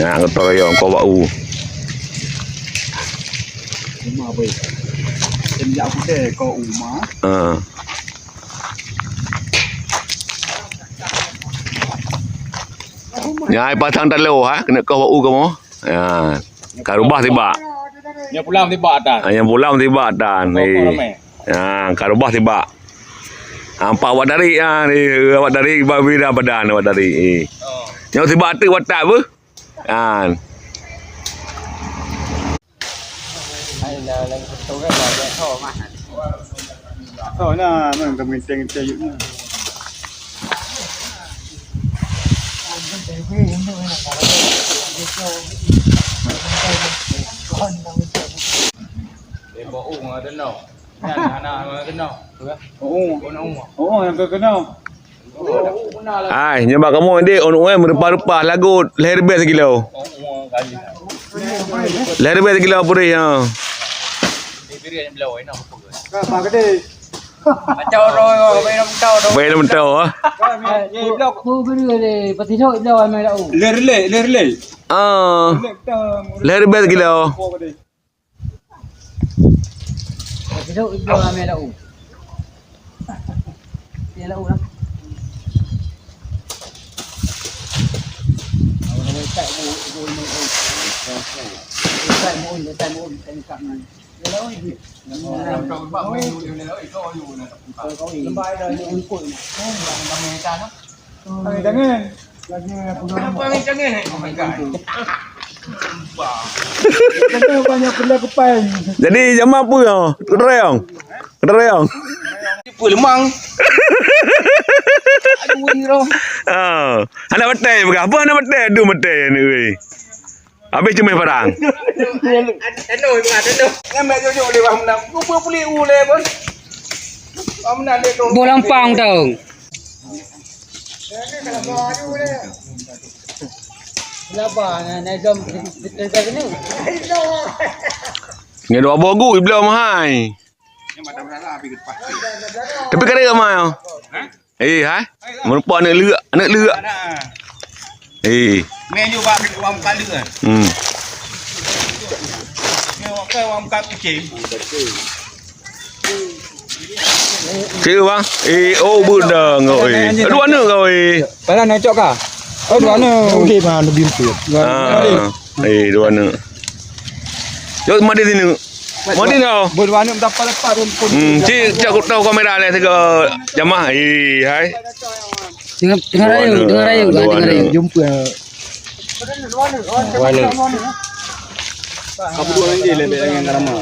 Ya, gotong royong kau bau. Rumah apa? Sejak putih kau rumah. Ya, pasang telur kena kau bau kamu. Ya. Karubah tiba. Yang pulang tiba atas. Yang pulang tiba dan ni. Ya, karubah tiba. Hampa awak dari ni awak dari babi dah badan awak dari. Yang tiba tu watak apa? Kan. Oh nah, memang kami tengok yuknya. Oh, yang kena. Ai, nyembak kamu ni on merupa-rupa lagu leher bes kilo. Leher bes kilo puri ya. Apa gede? Macam orang Baik nak tahu ah. Aku beri le, pati sok jauh mai dah. Lerle. Ah. Leher bes kilo. Pati sok jauh mai dah. Dia lau lah. Jadi jam apa ya? Kereong. Kereong. Tipu lemang. Aduh ni roh. Ah, anak betai berapa anak betai? Aduh betai ni weh. Habis cuma perang. Aduh, aduh. Ngambil jauh-jauh le bang menang. Gua boleh ule pun. Bang menang dia tu. Bolang pang tau. Kenapa? Nak jom kita ni. Ni dua bogu belum hai. Tapi kada ramai. Hai. Merupa anak lek. Menu bak wang kali kan. Menu wang kucing. Kira bang. Oh budang oi. Aduh mana kau oi? Pada nak cok kah? Oh, dua mana? Okey, mah lebih empuk. Dua mana. Jom mari sini. Mari tau. Berdua nak dapat lepas rumput. Cik aku tahu kamera le sega jamaah. Hai. Dengar ayo. Jumpa. Wala. Kamu dua ni le dengan ramah.